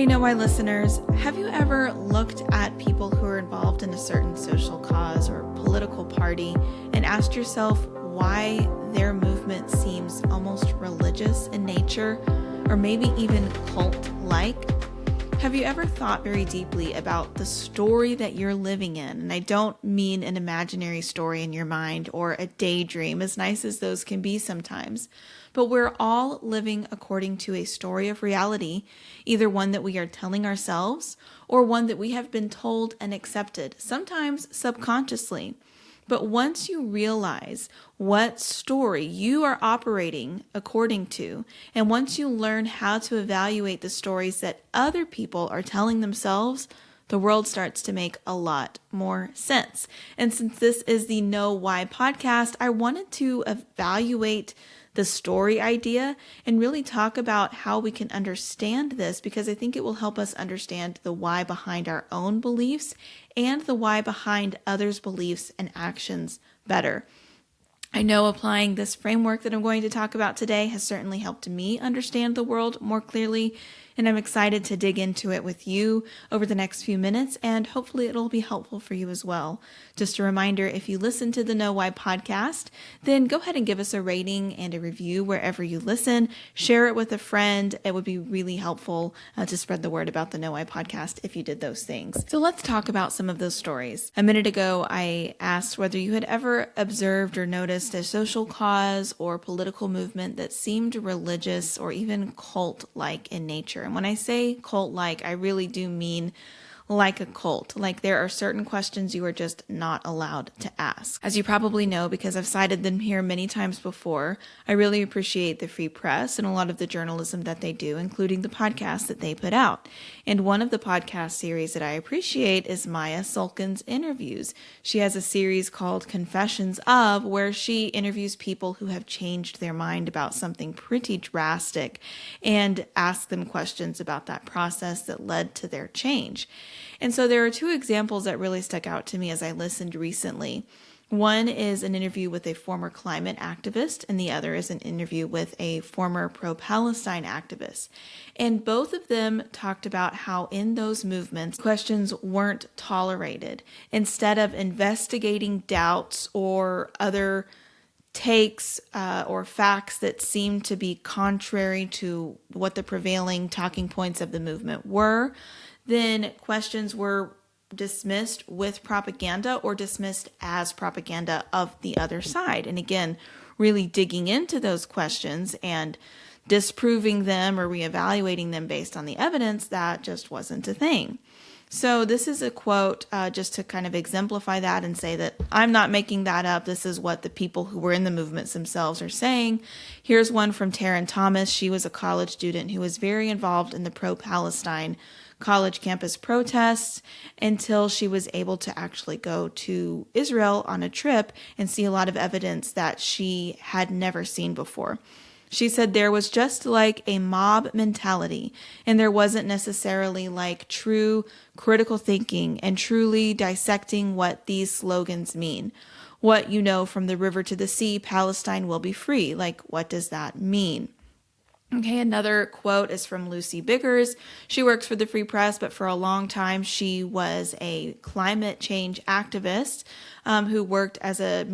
Hey, Know Why listeners, have you ever looked at people who are involved in a certain social cause or political party and asked yourself why their movement seems almost religious in nature or maybe even cult-like? Have you ever thought very deeply about the story that you're living in? And I don't mean an imaginary story in your mind or a daydream, as nice as those can be sometimes. But we're all living according to a story of reality, either one that we are telling ourselves or one that we have been told and accepted, sometimes subconsciously. But once you realize what story you are operating according to, and once you learn how to evaluate the stories that other people are telling themselves, the world starts to make a lot more sense. And since this is the Know Why podcast, I wanted to evaluate the story idea and really talk about how we can understand this, because I think it will help us understand the why behind our own beliefs and the why behind others' beliefs and actions better. I know applying this framework that I'm going to talk about today has certainly helped me understand the world more clearly, and I'm excited to dig into it with you over the next few minutes, and hopefully it'll be helpful for you as well. Just a reminder, if you listen to the Know Why podcast, then go ahead and give us a rating and a review wherever you listen. Share it with a friend. It would be really helpful to spread the word about the Know Why podcast if you did those things. So let's talk about some of those stories. A minute ago, I asked whether you had ever observed or noticed a social cause or political movement that seemed religious or even cult-like in nature. And when I say cult-like, I really do mean like a cult. Like there are certain questions you are just not allowed to ask. As you probably know, because I've cited them here many times before, I really appreciate the free press and a lot of the journalism that they do, including the podcasts that they put out. And one of the podcast series that I appreciate is Maya Sulkin's interviews. She has a series called Confessions of, where she interviews people who have changed their mind about something pretty drastic and asks them questions about that process that led to their change. And so there are two examples that really stuck out to me as I listened recently. One is an interview with a former climate activist, and the other is an interview with a former pro-Palestine activist. And both of them talked about how in those movements, questions weren't tolerated. Instead of investigating doubts or other takes or facts that seemed to be contrary to what the prevailing talking points of the movement were, then questions were dismissed with propaganda or dismissed as propaganda of the other side. And again, really digging into those questions and disproving them or reevaluating them based on the evidence, that just wasn't a thing. So this is a quote just to kind of exemplify that and say that I'm not making that up. This is what the people who were in the movements themselves are saying. Here's one from Taryn Thomas. She was a college student who was very involved in the pro-Palestine college campus protests until she was able to actually go to Israel on a trip and see a lot of evidence that she had never seen before. She said there was just like a mob mentality, and there wasn't necessarily like true critical thinking and truly dissecting what these slogans mean. What you know, from the river to the sea, Palestine will be free. Like, what does that mean? Okay, another quote is from Lucy Biggers. She works for the Free Press, but for a long time she was a climate change activist who worked as a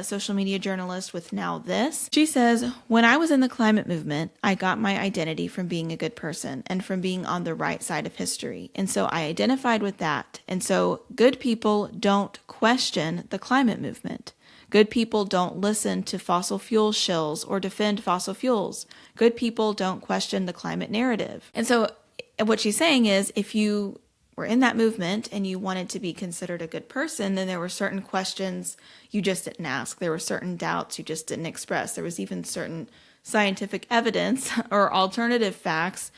social media journalist with Now This. She says, when I was in the climate movement, I got my identity from being a good person and from being on the right side of history. And so I identified with that. And so good people don't question the climate movement. Good people don't listen to fossil fuel shills or defend fossil fuels. Good people don't question the climate narrative. And so what she's saying is, if you were in that movement and you wanted to be considered a good person, then there were certain questions you just didn't ask. There were certain doubts you just didn't express. There was even certain scientific evidence or alternative facts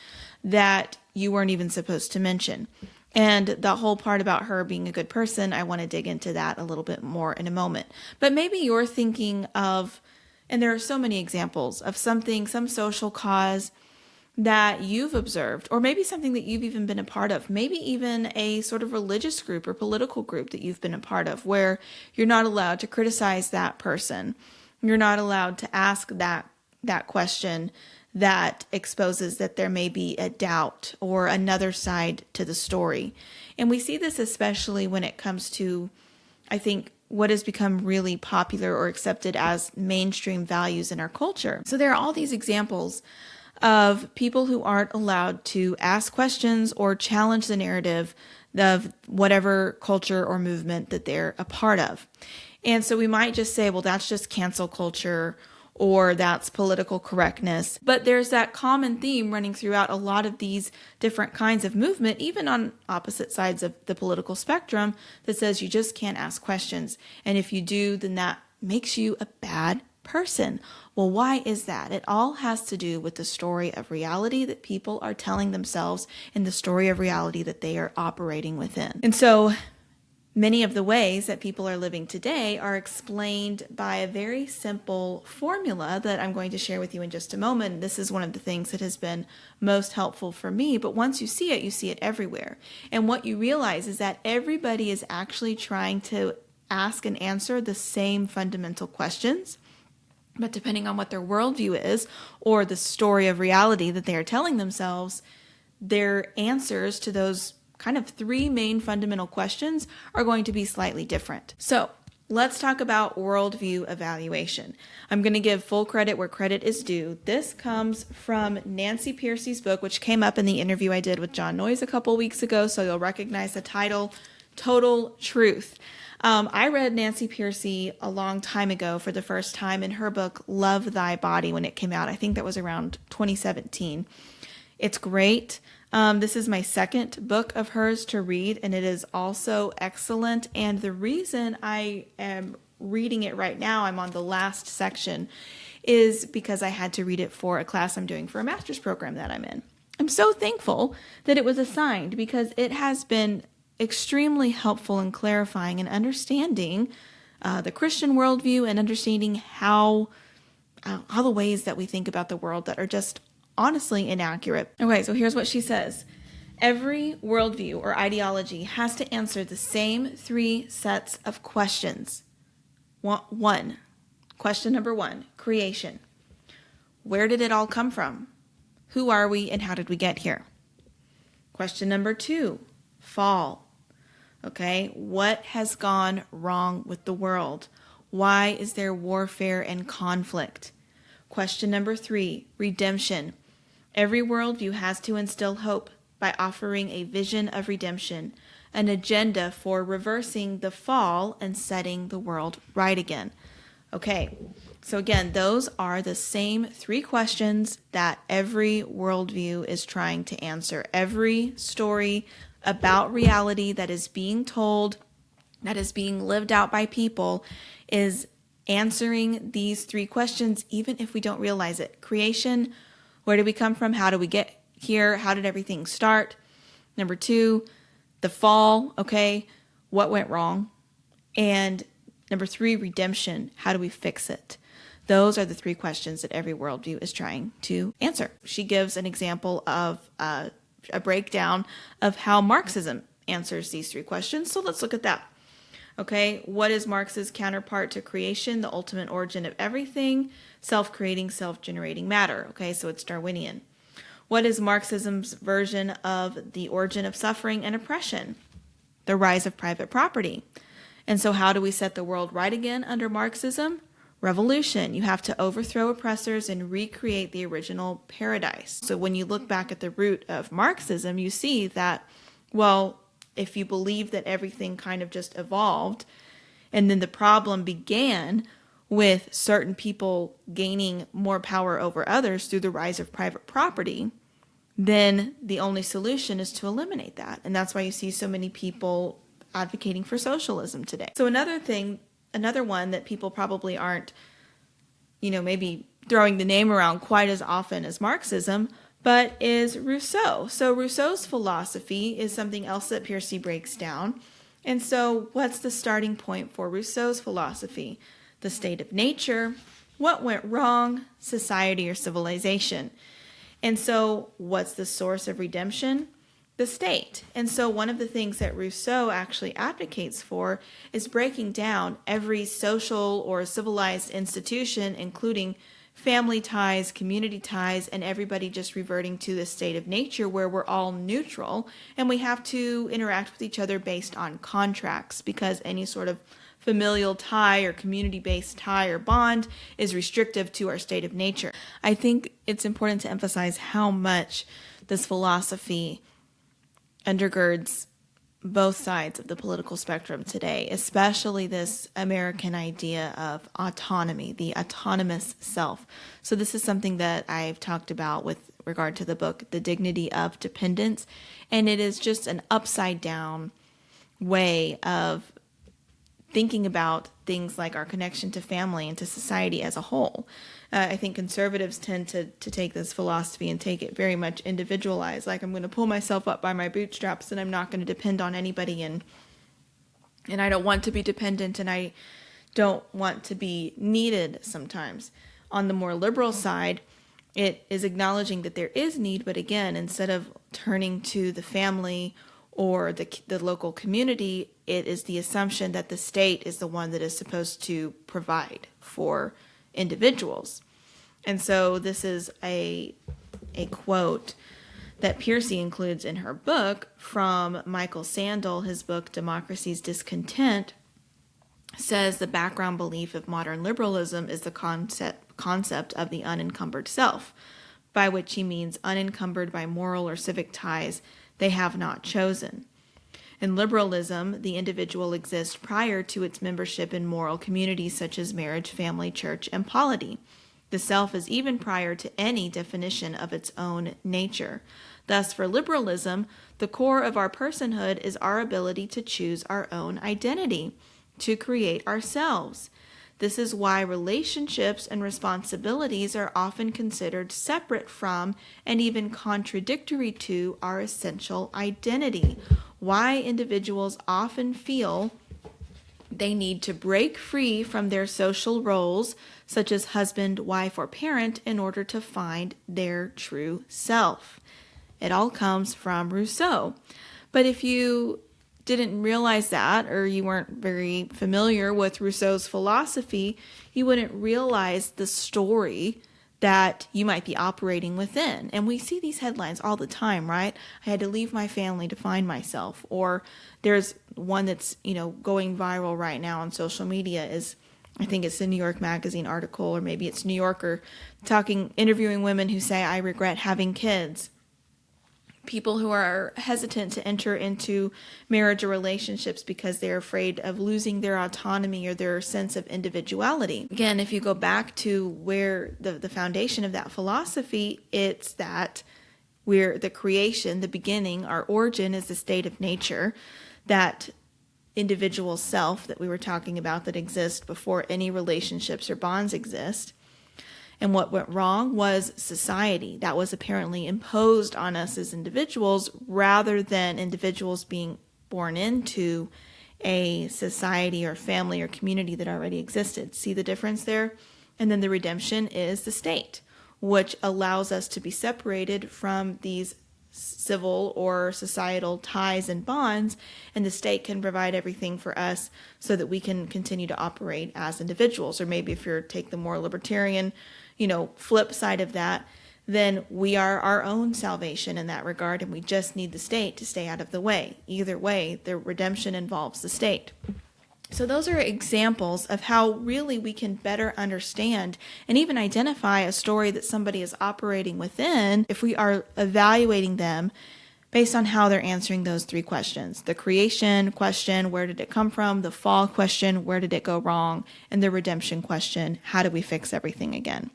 that you weren't even supposed to mention. And the whole part about her being a good person, I want to dig into that a little bit more in a moment. But maybe you're thinking of, and there are so many examples of some social cause that you've observed, or maybe something that you've even been a part of, maybe even a sort of religious group or political group that you've been a part of, where you're not allowed to criticize that person. You're not allowed to ask that question that exposes that there may be a doubt or another side to the story. And we see this especially when it comes to, I think, what has become really popular or accepted as mainstream values in our culture. So there are all these examples of people who aren't allowed to ask questions or challenge the narrative of whatever culture or movement that they're a part of. And so we might just say, well, that's just cancel culture, or that's political correctness. But there's that common theme running throughout a lot of these different kinds of movement, even on opposite sides of the political spectrum, that says you just can't ask questions. And if you do, then that makes you a bad person. Well, why is that? It all has to do with the story of reality that people are telling themselves and the story of reality that they are operating within. And so many of the ways that people are living today are explained by a very simple formula that I'm going to share with you in just a moment. This is one of the things that has been most helpful for me, but once you see it everywhere. And what you realize is that everybody is actually trying to ask and answer the same fundamental questions, but depending on what their worldview is or the story of reality that they are telling themselves, their answers to those kind of three main fundamental questions are going to be slightly different. So let's talk about worldview evaluation. I'm going to give full credit where credit is due. This comes from Nancy Pearcey's book, which came up in the interview I did with John Noyes a couple weeks ago, so you'll recognize the title, Total Truth. I read Nancy Pearcey a long time ago for the first time in her book, Love Thy Body, when it came out. I think that was around 2017. It's great. This is my second book of hers to read, and it is also excellent. And the reason I am reading it right now, I'm on the last section, is because I had to read it for a class I'm doing for a master's program that I'm in. I'm so thankful that it was assigned because it has been extremely helpful in clarifying and understanding the Christian worldview and understanding how the ways that we think about the world that are just honestly inaccurate. Okay, so here's what she says. Every worldview or ideology has to answer the same three sets of questions. Question number one, creation. Where did it all come from? Who are we and how did we get here? Question number two, fall. Okay, what has gone wrong with the world? Why is there warfare and conflict? Question number three, redemption. Every worldview has to instill hope by offering a vision of redemption, an agenda for reversing the fall and setting the world right again. Okay, so again, those are the same three questions that every worldview is trying to answer. Every story about reality that is being told, that is being lived out by people, is answering these three questions, even if we don't realize it. Creation, where did we come from? How did we get here? How did everything start? Number two, the fall, okay, what went wrong? And number three, redemption, how do we fix it? Those are the three questions that every worldview is trying to answer. She gives an example of a breakdown of how Marxism answers these three questions. So let's look at that. Okay, what is Marx's counterpart to creation, the ultimate origin of everything? Self-creating, self-generating matter. Okay, so it's Darwinian. What is Marxism's version of the origin of suffering and oppression? The rise of private property. And so how do we set the world right again under Marxism? Revolution. You have to overthrow oppressors and recreate the original paradise. So when you look back at the root of Marxism, you see that, well, if you believe that everything kind of just evolved and then the problem began with certain people gaining more power over others through the rise of private property, then the only solution is to eliminate that. And that's why you see so many people advocating for socialism today. So another one that people probably aren't, maybe throwing the name around quite as often as Marxism, but is Rousseau. So Rousseau's philosophy is something else that Pearcey breaks down. And so what's the starting point for Rousseau's philosophy? The state of nature, what went wrong, society or civilization. And so what's the source of redemption? The state. And so one of the things that Rousseau actually advocates for is breaking down every social or civilized institution, including family ties, community ties, and everybody just reverting to this state of nature where we're all neutral and we have to interact with each other based on contracts, because any sort of familial tie or community-based tie or bond is restrictive to our state of nature. I think it's important to emphasize how much this philosophy undergirds both sides of the political spectrum today, especially this American idea of autonomy, the autonomous self. So this is something that I've talked about with regard to the book, The Dignity of Dependence, and it is just an upside down way of thinking about things like our connection to family and to society as a whole. I think conservatives tend to take this philosophy and take it very much individualized, like I'm going to pull myself up by my bootstraps and I'm not going to depend on anybody, and I don't want to be dependent and I don't want to be needed sometimes. On the more liberal side, it is acknowledging that there is need, but again, instead of turning to the family or the local community, it is the assumption that the state is the one that is supposed to provide for individuals. And so this is a quote that Pearcey includes in her book from Michael Sandel. His book, Democracy's Discontent, says the background belief of modern liberalism is the concept of the unencumbered self, by which he means unencumbered by moral or civic ties they have not chosen. In liberalism, the individual exists prior to its membership in moral communities such as marriage, family, church, and polity. The self is even prior to any definition of its own nature. Thus, for liberalism, the core of our personhood is our ability to choose our own identity, to create ourselves. This is why relationships and responsibilities are often considered separate from and even contradictory to our essential identity. Why individuals often feel they need to break free from their social roles, such as husband, wife, or parent, in order to find their true self. It all comes from Rousseau. But if you didn't realize that, or you weren't very familiar with Rousseau's philosophy, you wouldn't realize the story that you might be operating within. And we see these headlines all the time, right? I had to leave my family to find myself. Or there's one that's, going viral right now on social media is, I think it's the New York Magazine article, or maybe it's New Yorker, interviewing women who say, I regret having kids. People who are hesitant to enter into marriage or relationships because they're afraid of losing their autonomy or their sense of individuality. Again, if you go back to where the foundation of that philosophy, it's that we're the creation, the beginning, our origin is the state of nature, that individual self that we were talking about that exists before any relationships or bonds exist. And what went wrong was society. That was apparently imposed on us as individuals rather than individuals being born into a society or family or community that already existed. See the difference there? And then the redemption is the state, which allows us to be separated from these civil or societal ties and bonds, and the state can provide everything for us so that we can continue to operate as individuals. Or maybe if you take the more libertarian, flip side of that, then we are our own salvation in that regard, and we just need the state to stay out of the way. Either way, the redemption involves the state. So those are examples of how really we can better understand and even identify a story that somebody is operating within if we are evaluating them based on how they're answering those three questions. The creation question, where did it come from? The fall question, where did it go wrong? And the redemption question, how do we fix everything again?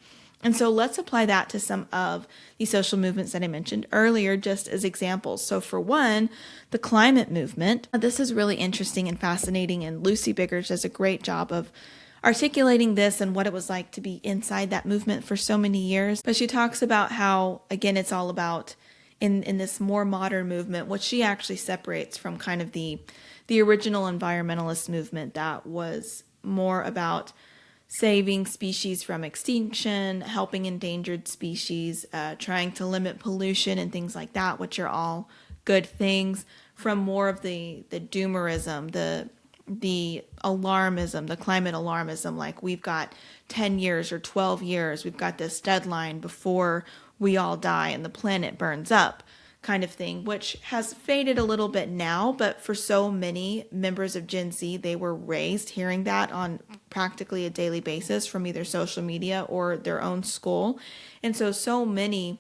And so let's apply that to some of the social movements that I mentioned earlier, just as examples. So for one, the climate movement. This is really interesting and fascinating, and Lucy Biggers does a great job of articulating this and what it was like to be inside that movement for so many years. But she talks about how, again, it's all about in this more modern movement, what she actually separates from kind of the original environmentalist movement that was more about saving species from extinction, helping endangered species, trying to limit pollution and things like that, which are all good things, from more of the doomerism, the alarmism, the climate alarmism, like we've got 10 years or 12 years. We've got this deadline before we all die and the planet burns up kind of thing, which has faded a little bit now. But for so many members of Gen Z, they were raised hearing that on practically a daily basis from either social media or their own school. And so many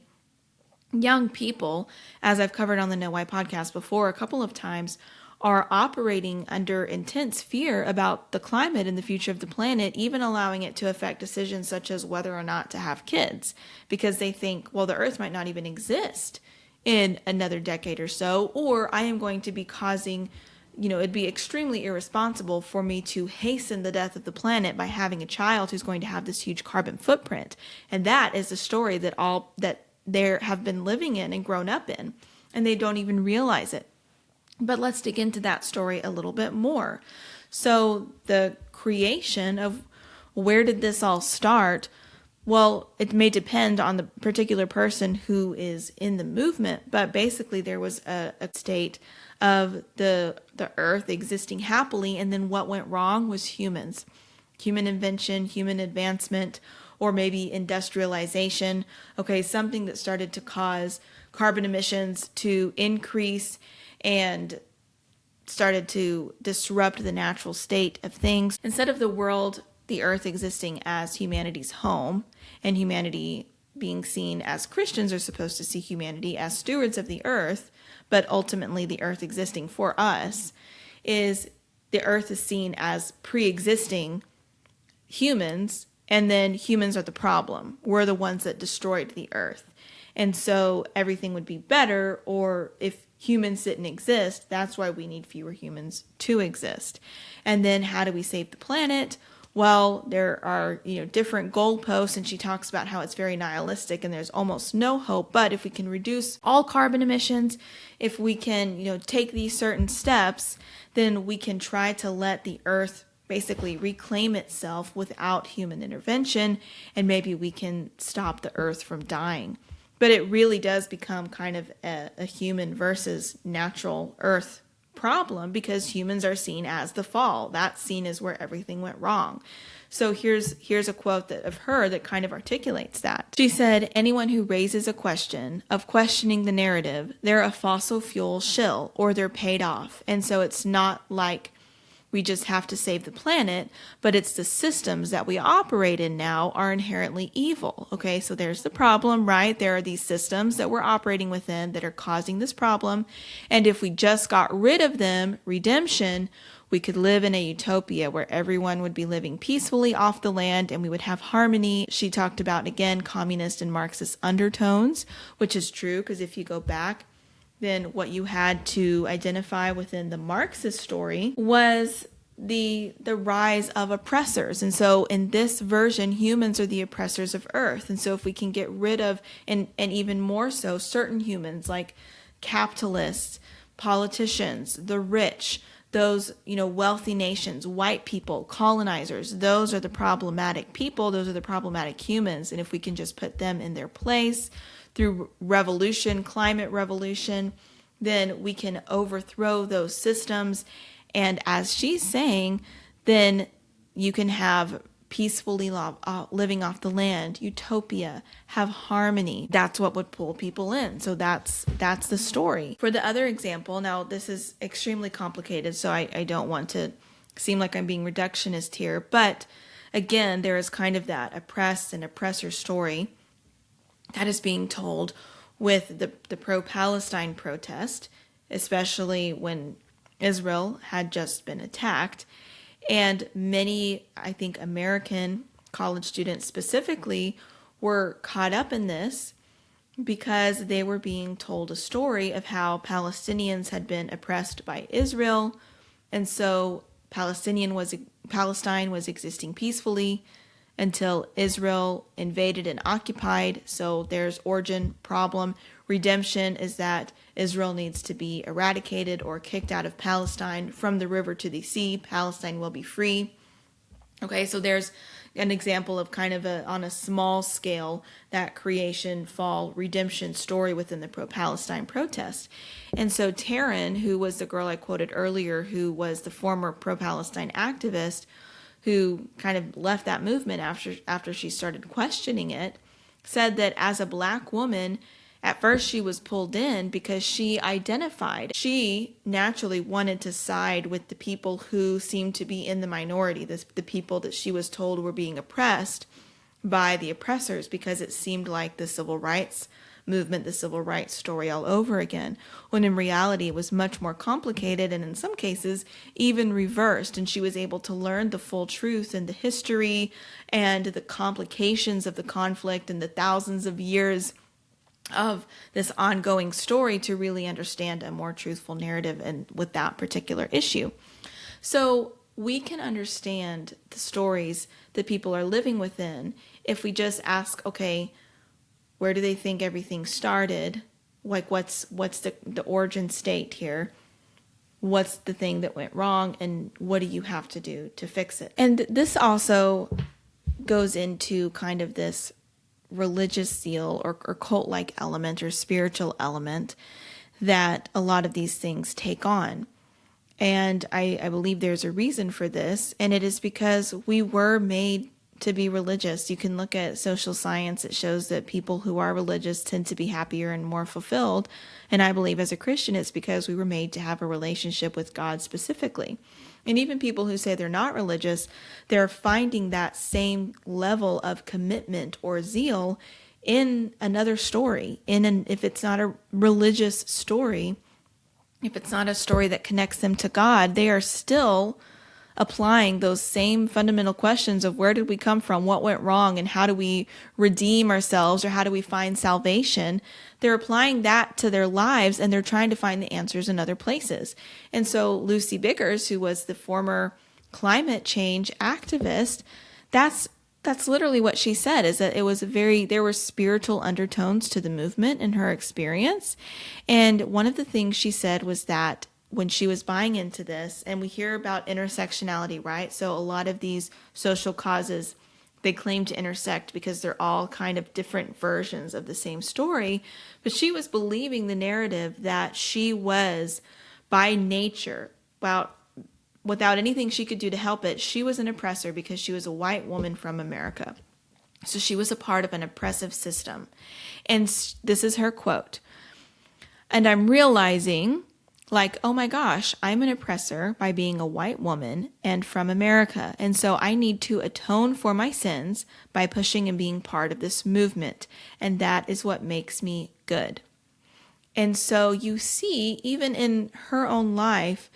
young people, as I've covered on the Know Why podcast before a couple of times, are operating under intense fear about the climate and the future of the planet, even allowing it to affect decisions such as whether or not to have kids, because they think, well, the Earth might not even exist in another decade or so, or I am going to be causing, it'd be extremely irresponsible for me to hasten the death of the planet by having a child who's going to have this huge carbon footprint. And that is the story that they have been living in and grown up in, and they don't even realize it. But let's dig into that story a little bit more. So the creation of where did this all start? Well, it may depend on the particular person who is in the movement, but basically there was a state of the earth existing happily, and then what went wrong was humans. Human invention, human advancement, or maybe industrialization. Okay, something that started to cause carbon emissions to increase and started to disrupt the natural state of things. Instead of the earth existing as humanity's home, and humanity being seen as Christians are supposed to see humanity as stewards of the earth, but ultimately the earth existing for us, is the earth is seen as pre-existing humans, and then humans are the problem. We're the ones that destroyed the earth. And so everything would be better, or if humans didn't exist, that's why we need fewer humans to exist. And then how do we save the planet? Well, there are, different goalposts, and she talks about how it's very nihilistic and there's almost no hope. But if we can reduce all carbon emissions, if we can, take these certain steps, then we can try to let the earth basically reclaim itself without human intervention, and maybe we can stop the earth from dying. But it really does become kind of a human versus natural earth problem, because humans are seen as the fall. That's seen as where everything went wrong. So here's a quote of her that kind of articulates that. She said, "Anyone who raises a question of questioning the narrative, they're a fossil fuel shill, or they're paid off." And so it's not like we just have to save the planet, but it's the systems that we operate in now are inherently evil. Okay, so there's the problem, right? There are these systems that we're operating within that are causing this problem. And if we just got rid of them, redemption, we could live in a utopia where everyone would be living peacefully off the land and we would have harmony. She talked about, again, communist and Marxist undertones, which is true, because if you go back, then what you had to identify within the Marxist story was the rise of oppressors. And so in this version, humans are the oppressors of Earth. And so if we can get rid of, and even more so, certain humans like capitalists, politicians, the rich, those, wealthy nations, white people, colonizers, those are the problematic people. Those are the problematic humans. And if we can just put them in their place through revolution, climate revolution, then we can overthrow those systems. And as she's saying, then you can have peacefully living off the land, utopia, have harmony. That's what would pull people in. So that's the story. For the other example, now this is extremely complicated, so I don't want to seem like I'm being reductionist here, but again, there is kind of that oppressed and oppressor story that is being told with the pro-Palestine protest, especially when Israel had just been attacked. And many, I think, American college students specifically were caught up in this because they were being told a story of how Palestinians had been oppressed by Israel. And so Palestine was existing peacefully until Israel invaded and occupied. So there's origin, problem. Redemption is that Israel needs to be eradicated or kicked out of Palestine from the river to the sea. Palestine will be free. Okay, so there's an example of kind of on a small scale, that creation, fall, redemption story within the pro-Palestine protest. And so Taryn, who was the girl I quoted earlier, who was the former pro-Palestine activist, who kind of left that movement after she started questioning it, said that as a Black woman, at first she was pulled in because she naturally wanted to side with the people who seemed to be in the minority, the people that she was told were being oppressed by the oppressors, because it seemed like the civil rights movement, the civil rights story all over again, when in reality it was much more complicated and in some cases even reversed. And she was able to learn the full truth and the history and the complications of the conflict and the thousands of years of this ongoing story to really understand a more truthful narrative and with that particular issue. So we can understand the stories that people are living within if we just ask, okay, where do they think everything started? Like, what's the origin state here? What's the thing that went wrong? And what do you have to do to fix it? And this also goes into kind of this religious zeal or cult-like element or spiritual element that a lot of these things take on. And I believe there's a reason for this, and it is because we were made to be religious. You can look at social science. It shows that people who are religious tend to be happier and more fulfilled. And I believe as a Christian, it's because we were made to have a relationship with God specifically. And even people who say they're not religious, they're finding that same level of commitment or zeal in another story. If it's not a religious story, if it's not a story that connects them to God, they are still applying those same fundamental questions of where did we come from, what went wrong, and how do we redeem ourselves, or how do we find salvation. They're applying that to their lives, and they're trying to find the answers in other places. And so Lucy Biggers, who was the former climate change activist, that's literally what she said, is that there were spiritual undertones to the movement in her experience. And one of the things she said was that when she was buying into this, and we hear about intersectionality, right? So a lot of these social causes, they claim to intersect because they're all kind of different versions of the same story. But she was believing the narrative that she was, by nature, without anything she could do to help it, she was an oppressor because she was a white woman from America. So she was a part of an oppressive system. And this is her quote. "And I'm realizing, like, oh my gosh, I'm an oppressor by being a white woman and from America. And so I need to atone for my sins by pushing and being part of this movement. And that is what makes me good." And so you see, even in her own life,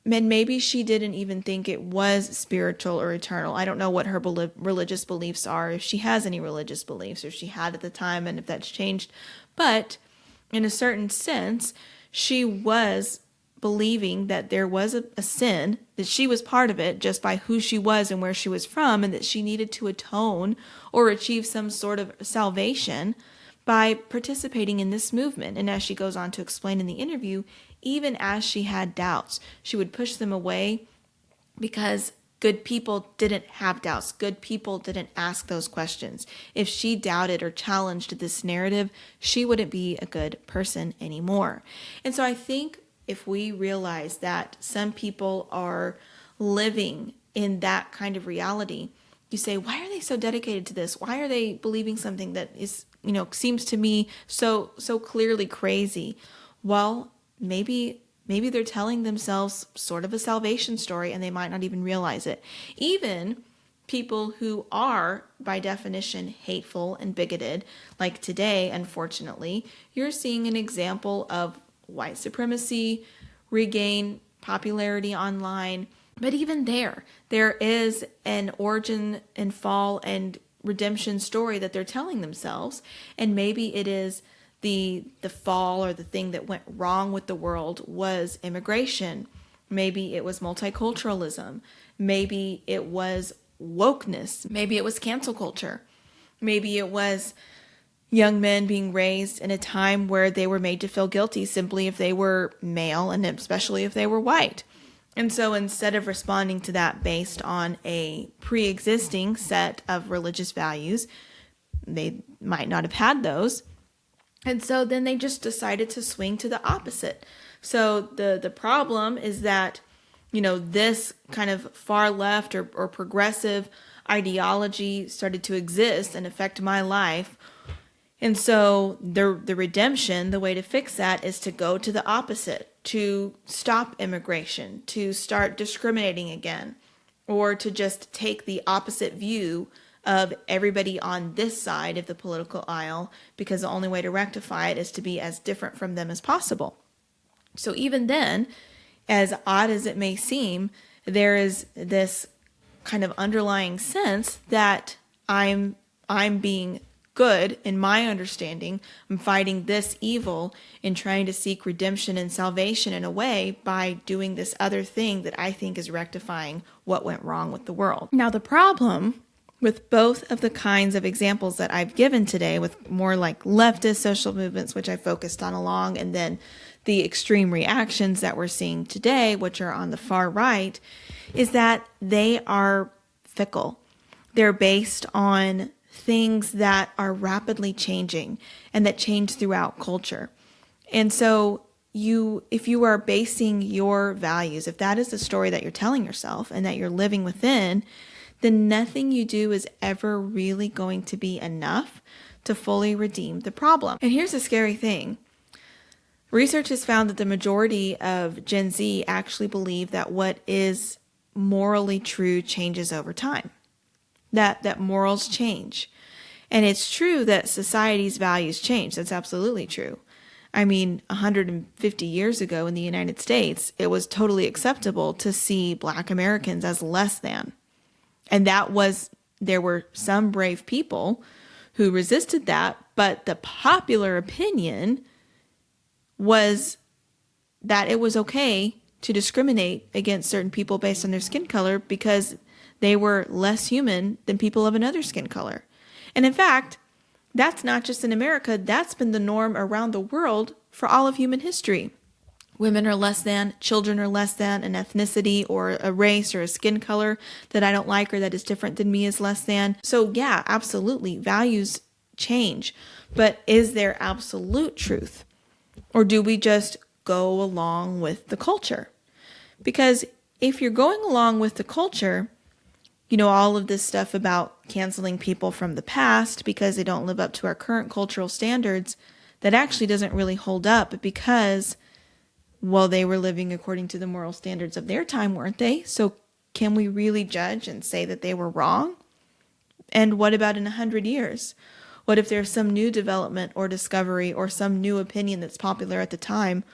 maybe she didn't even think it was spiritual or eternal. I don't know what her religious beliefs are, if she has any religious beliefs, or if she had at the time, and if that's changed. But in a certain sense, she was believing that there was a sin, that she was part of it just by who she was and where she was from, and that she needed to atone or achieve some sort of salvation by participating in this movement. And as she goes on to explain in the interview, even as she had doubts, she would push them away because good people didn't have doubts. Good people didn't ask those questions. If she doubted or challenged this narrative, she wouldn't be a good person anymore. And so I think if we realize that some people are living in that kind of reality, you say, why are they so dedicated to this? Why are they believing something that is, seems to me so clearly crazy? Well, maybe they're telling themselves sort of a salvation story, and they might not even realize it. Even people who are, by definition, hateful and bigoted, like today, unfortunately, you're seeing an example of white supremacy regain popularity online. But even there is an origin and fall and redemption story that they're telling themselves. And maybe it is the fall, or the thing that went wrong with the world was immigration. Maybe it was multiculturalism. Maybe it was wokeness. Maybe it was cancel culture. Maybe it was young men being raised in a time where they were made to feel guilty simply if they were male, and especially if they were white. And so instead of responding to that based on a pre-existing set of religious values, they might not have had those. And so then they just decided to swing to the opposite. So the problem is that this kind of far left or progressive ideology started to exist and affect my life. And so the redemption, the way to fix that is to go to the opposite, to stop immigration, to start discriminating again, or to just take the opposite view of everybody on this side of the political aisle, because the only way to rectify it is to be as different from them as possible. So even then, as odd as it may seem, there is this kind of underlying sense that I'm being good in my understanding. I'm fighting this evil and trying to seek redemption and salvation in a way by doing this other thing that I think is rectifying what went wrong with the world. Now, the problem with both of the kinds of examples that I've given today, with more like leftist social movements, which I focused on along, and then the extreme reactions that we're seeing today, which are on the far right, is that they are fickle. They're based on things that are rapidly changing and that change throughout culture. And so if you are basing your values, if that is the story that you're telling yourself and that you're living within, then nothing you do is ever really going to be enough to fully redeem the problem. And here's the scary thing. Research has found that the majority of Gen Z actually believe that what is morally true changes over time, that morals change. And it's true that society's values change. That's absolutely true. I mean, 150 years ago in the United States, it was totally acceptable to see Black Americans as less than. And there were some brave people who resisted that, but the popular opinion was that it was okay to discriminate against certain people based on their skin color because they were less human than people of another skin color. And in fact, that's not just in America, that's been the norm around the world for all of human history. Women are less than, children are less than, an ethnicity or a race or a skin color that I don't like or that is different than me is less than. So yeah, absolutely, values change. But is there absolute truth? Or do we just go along with the culture? Because if you're going along with the culture, all of this stuff about canceling people from the past because they don't live up to our current cultural standards, that actually doesn't really hold up because, well, they were living according to the moral standards of their time, weren't they? So can we really judge and say that they were wrong? And what about in 100 years? What if there's some new development or discovery or some new opinion that's popular at the time?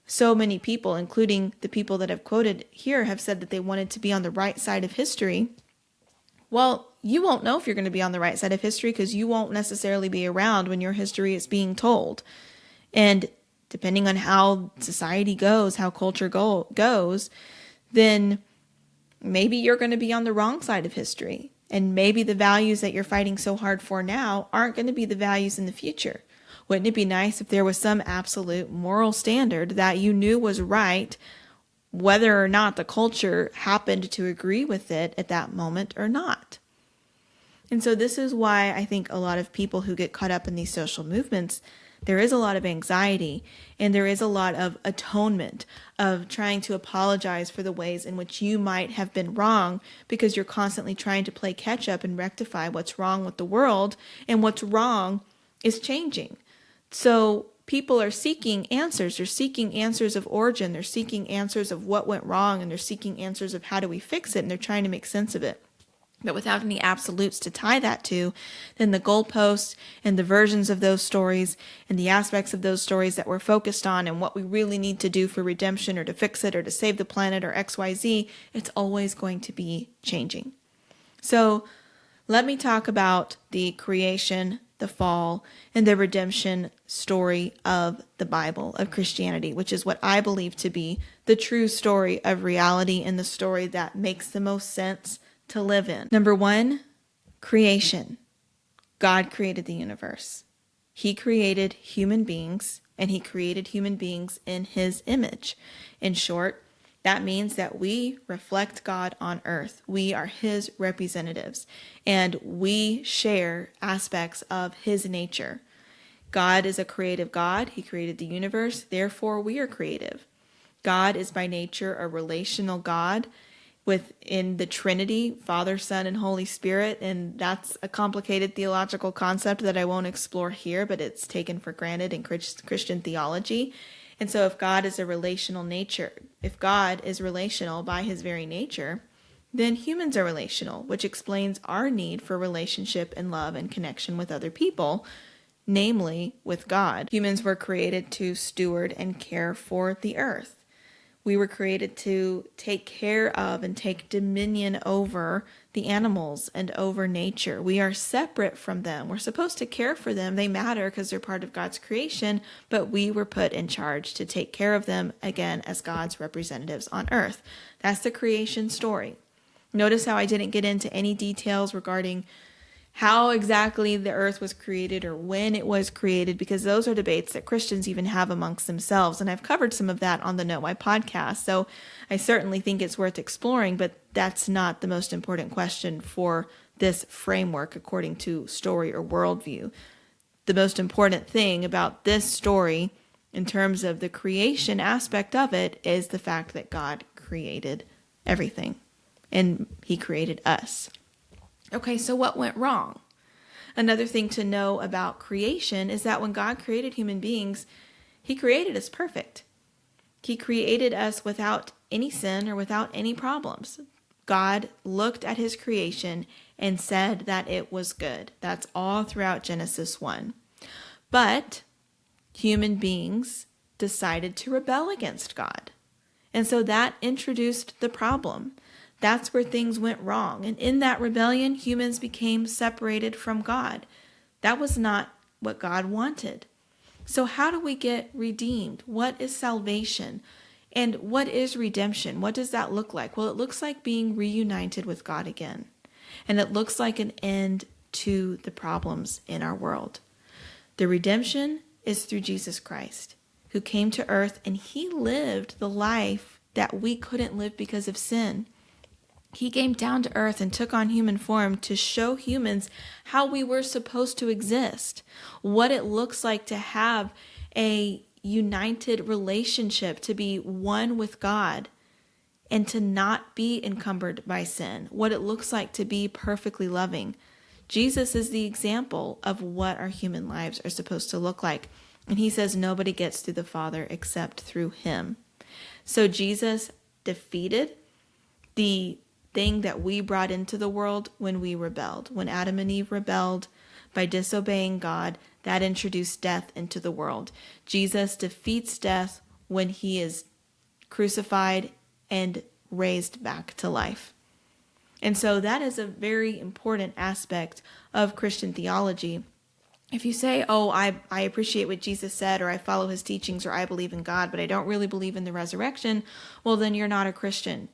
So many people, including the people that I've quoted here, have said that they wanted to be on the right side of history. Well, you won't know if you're going to be on the right side of history because you won't necessarily be around when your history is being told. And depending on how society goes, how culture goes, then maybe you're going to be on the wrong side of history. And maybe the values that you're fighting so hard for now aren't going to be the values in the future. Wouldn't it be nice if there was some absolute moral standard that you knew was right, whether or not the culture happened to agree with it at that moment or not? And so this is why I think a lot of people who get caught up in these social movements, there is a lot of anxiety and there is a lot of atonement of trying to apologize for the ways in which you might have been wrong because you're constantly trying to play catch up and rectify what's wrong with the world, and what's wrong is changing. So people are seeking answers. They're seeking answers of origin. They're seeking answers of what went wrong, and they're seeking answers of how do we fix it, and they're trying to make sense of it. But without any absolutes to tie that to, then the goalposts and the versions of those stories and the aspects of those stories that we're focused on and what we really need to do for redemption or to fix it or to save the planet or XYZ, it's always going to be changing. So let me talk about the creation, the fall, and the redemption story of the Bible, of Christianity, which is what I believe to be the true story of reality and the story that makes the most sense to live in. Number one, creation. God created the universe. He created human beings, and he created human beings in his image. In short, that means that we reflect God on earth. We are his representatives, and we share aspects of his nature. God is a creative God. He created the universe. Therefore, we are creative. God is by nature a relational God within the Trinity, Father, Son, and Holy Spirit. And that's a complicated theological concept that I won't explore here, but it's taken for granted in Christian theology. And so if God is a relational nature, if God is relational by his very nature, then humans are relational, which explains our need for relationship and love and connection with other people, namely with God. Humans were created to steward and care for the earth. We were created to take care of and take dominion over the animals and over nature. We are separate from them. We're supposed to care for them. They matter because they're part of God's creation, but we were put in charge to take care of them, again, as God's representatives on earth. That's the creation story. Notice how I didn't get into any details regarding how exactly the earth was created or when it was created, because those are debates that Christians even have amongst themselves. And I've covered some of that on the Know Why podcast. So I certainly think it's worth exploring, but that's not the most important question for this framework according to story or worldview. The most important thing about this story in terms of the creation aspect of it is the fact that God created everything and he created us. Okay, so what went wrong? Another thing to know about creation is that when God created human beings, he created us perfect. He created us without any sin or without any problems. God looked at his creation and said that it was good. That's all throughout Genesis 1. But human beings decided to rebel against God. And so that introduced the problem. That's where things went wrong. And in that rebellion, humans became separated from God. That was not what God wanted. So how do we get redeemed? What is salvation? And what is redemption? What does that look like? Well, it looks like being reunited with God again. And it looks like an end to the problems in our world. The redemption is through Jesus Christ, who came to earth and he lived the life that we couldn't live because of sin. He came down to earth and took on human form to show humans how we were supposed to exist, what it looks like to have a united relationship, to be one with God, and to not be encumbered by sin, what it looks like to be perfectly loving. Jesus is the example of what our human lives are supposed to look like. And he says nobody gets to the Father except through him. So Jesus defeated the thing that we brought into the world when we rebelled. When Adam and Eve rebelled by disobeying God, that introduced death into the world. Jesus defeats death when he is crucified and raised back to life. And so that is a very important aspect of Christian theology. If you say, oh, I appreciate what Jesus said, or I follow his teachings, or I believe in God, but I don't really believe in the resurrection, well, then you're not a Christian.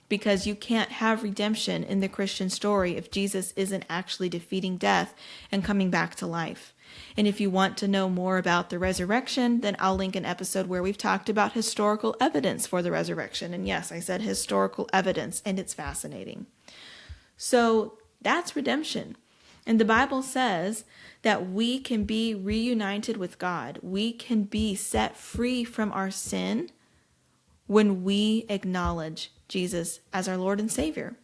Because you can't have redemption in the Christian story if Jesus isn't actually defeating death and coming back to life. And if you want to know more about the resurrection, then I'll link an episode where we've talked about historical evidence for the resurrection. And yes, I said historical evidence, and it's fascinating. So that's redemption. And the Bible says that we can be reunited with God. We can be set free from our sin when we acknowledge Jesus as our Lord and Savior.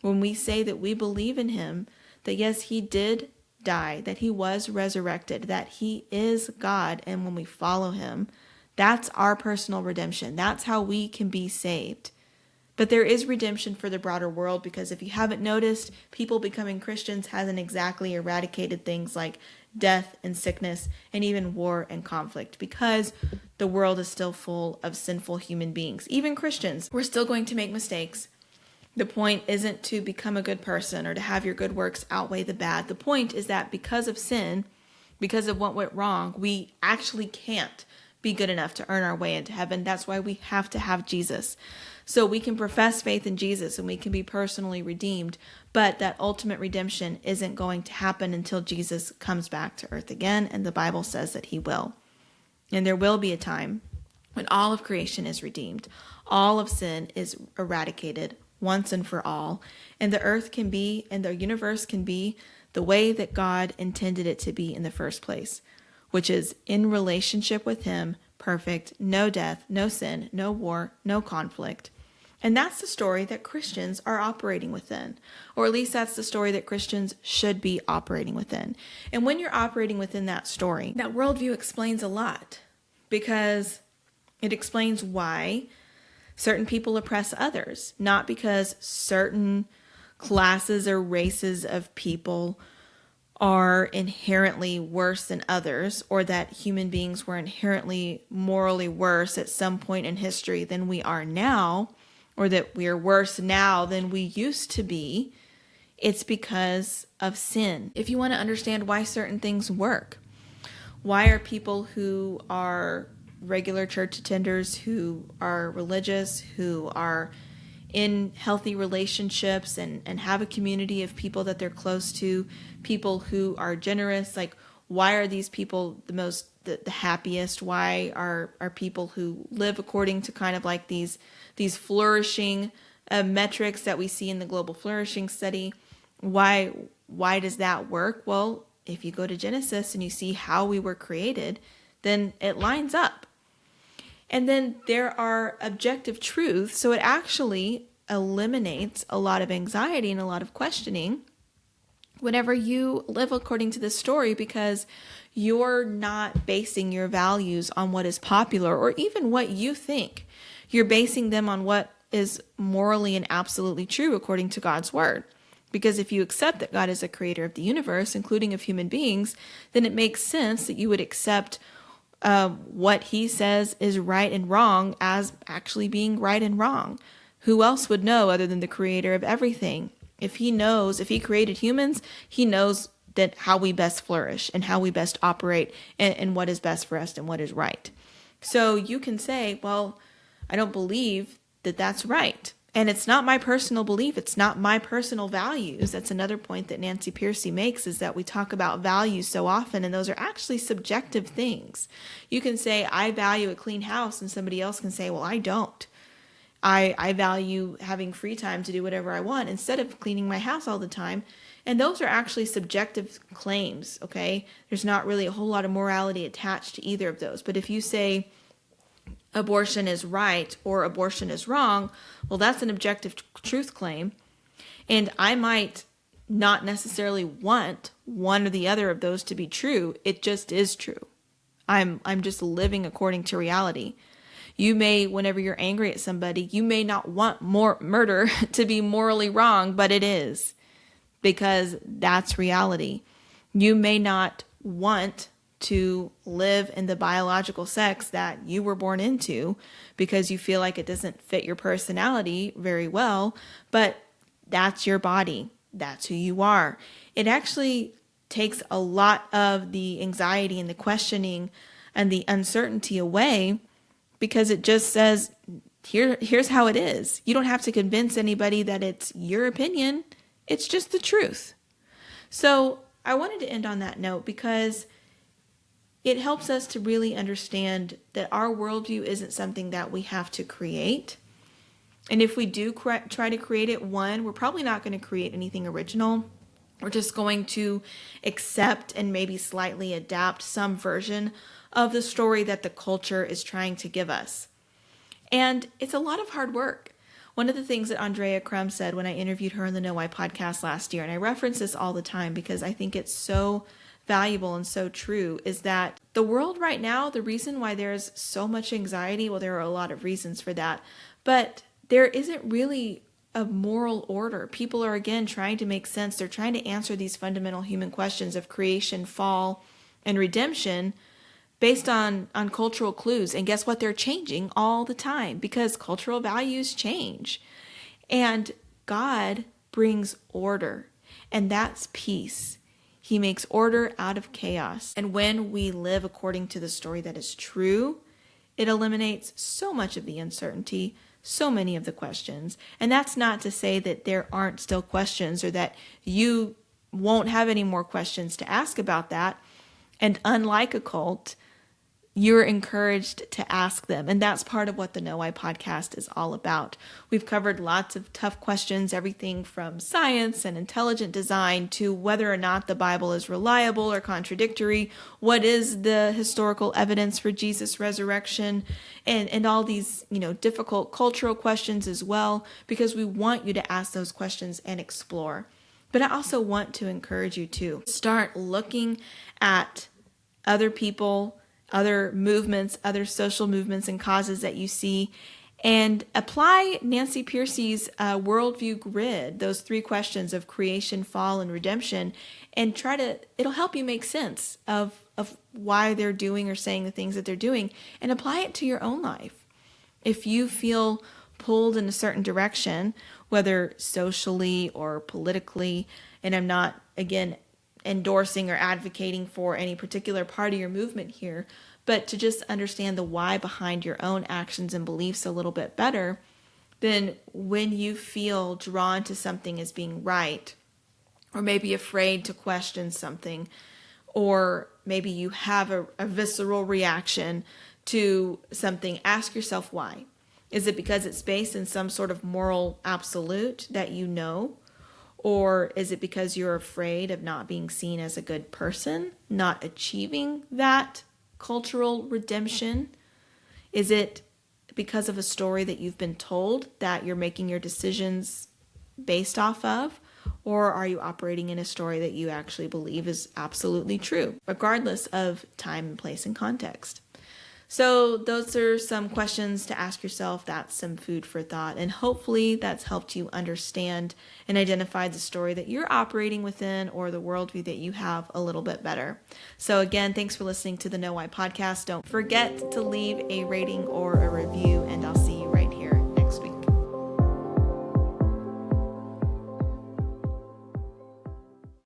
When we say that we believe in him, that yes, he did die, that he was resurrected, that he is God, and when we follow him, that's our personal redemption. That's how we can be saved. But there is redemption for the broader world, because if you haven't noticed, people becoming Christians hasn't exactly eradicated things like death and sickness and even war and conflict, because the world is still full of sinful human beings. Even Christians, we're still going to make mistakes. The point isn't to become a good person or to have your good works outweigh the bad. The point is that because of sin, because of what went wrong, we actually can't be good enough to earn our way into heaven. That's why we have to have Jesus. So we can profess faith in Jesus and we can be personally redeemed, but that ultimate redemption isn't going to happen until Jesus comes back to earth again, and the Bible says that he will. And there will be a time when all of creation is redeemed, all of sin is eradicated once and for all, and the earth can be, and the universe can be the way that God intended it to be in the first place, which is in relationship with him, perfect, no death, no sin, no war, no conflict. And that's the story that Christians are operating within, or at least that's the story that Christians should be operating within. And when you're operating within that story, that worldview explains a lot, because it explains why certain people oppress others, not because certain classes or races of people are inherently worse than others, or that human beings were inherently morally worse at some point in history than we are now, or that we are worse now than we used to be. It's because of sin. If you want to understand why certain things work, why are people who are regular church attenders, who are religious, who are in healthy relationships and have a community of people that they're close to, people who are generous, like why are these people the happiest? Why are people who live according to kind of like these flourishing metrics that we see in the global flourishing study? Why does that work? Well, if you go to Genesis and you see how we were created, then it lines up. And then there are objective truths, so it actually eliminates a lot of anxiety and a lot of questioning whenever you live according to this story, because you're not basing your values on what is popular or even what you think. You're basing them on what is morally and absolutely true according to God's word. Because if you accept that God is a creator of the universe, including of human beings, then it makes sense that you would accept what he says is right and wrong as actually being right and wrong. Who else would know other than the creator of everything? If he created humans, he knows that how we best flourish and how we best operate and what is best for us and what is right. So you can say, well, I don't believe that that's right. And it's not my personal belief. It's not my personal values. That's another point that Nancy Pearcey makes, is that we talk about values so often, and those are actually subjective things. You can say, I value a clean house, and somebody else can say, well, I don't. I value having free time to do whatever I want instead of cleaning my house all the time. And those are actually subjective claims, okay? There's not really a whole lot of morality attached to either of those. But if you say abortion is right or abortion is wrong, well, that's an objective truth claim. And I might not necessarily want one or the other of those to be true. It just is true. I'm just living according to reality. You may, whenever you're angry at somebody, you may not want more murder to be morally wrong, but it is, because that's reality. You may not want to live in the biological sex that you were born into because you feel like it doesn't fit your personality very well, but that's your body. That's who you are. It actually takes a lot of the anxiety and the questioning and the uncertainty away, because it just says, here's how it is. You don't have to convince anybody that it's your opinion. It's just the truth. So I wanted to end on that note because it helps us to really understand that our worldview isn't something that we have to create. And if we do try to create it, we're probably not going to create anything original. We're just going to accept and maybe slightly adapt some version of the story that the culture is trying to give us. And it's a lot of hard work. One of the things that Andrea Crum said when I interviewed her on the Know Why podcast last year, and I reference this all the time because I think it's so valuable and so true, is that the world right now, the reason why there's so much anxiety, well, there are a lot of reasons for that, but there isn't really a moral order. People are, again, trying to make sense. They're trying to answer these fundamental human questions of creation, fall, and redemption based on cultural clues. And guess what? They're changing all the time because cultural values change. And God brings order, and that's peace. He makes order out of chaos. And when we live according to the story that is true, it eliminates so much of the uncertainty, so many of the questions. And that's not to say that there aren't still questions or that you won't have any more questions to ask about that. And unlike a cult, you're encouraged to ask them. And that's part of what the Know Why podcast is all about. We've covered lots of tough questions, everything from science and intelligent design to whether or not the Bible is reliable or contradictory, what is the historical evidence for Jesus' resurrection, and all these, difficult cultural questions as well, because we want you to ask those questions and explore. But I also want to encourage you to start looking at other people, other movements, other social movements and causes that you see, and apply Nancy Pearcey's worldview grid, those 3 questions of creation, fall, and redemption, and it'll help you make sense of why they're doing or saying the things that they're doing, and apply it to your own life. If you feel pulled in a certain direction, whether socially or politically, and I'm not, again, endorsing or advocating for any particular party or movement here, but to just understand the why behind your own actions and beliefs a little bit better, then when you feel drawn to something as being right, or maybe afraid to question something, or maybe you have a visceral reaction to something, ask yourself why. Is it because it's based in some sort of moral absolute that you know? Or is it because you're afraid of not being seen as a good person, not achieving that cultural redemption? Is it because of a story that you've been told that you're making your decisions based off of? Or are you operating in a story that you actually believe is absolutely true, regardless of time and place and context? So those are some questions to ask yourself. That's some food for thought. And hopefully that's helped you understand and identify the story that you're operating within or the worldview that you have a little bit better. So again, thanks for listening to the Know Why podcast. Don't forget to leave a rating or a review, and I'll see you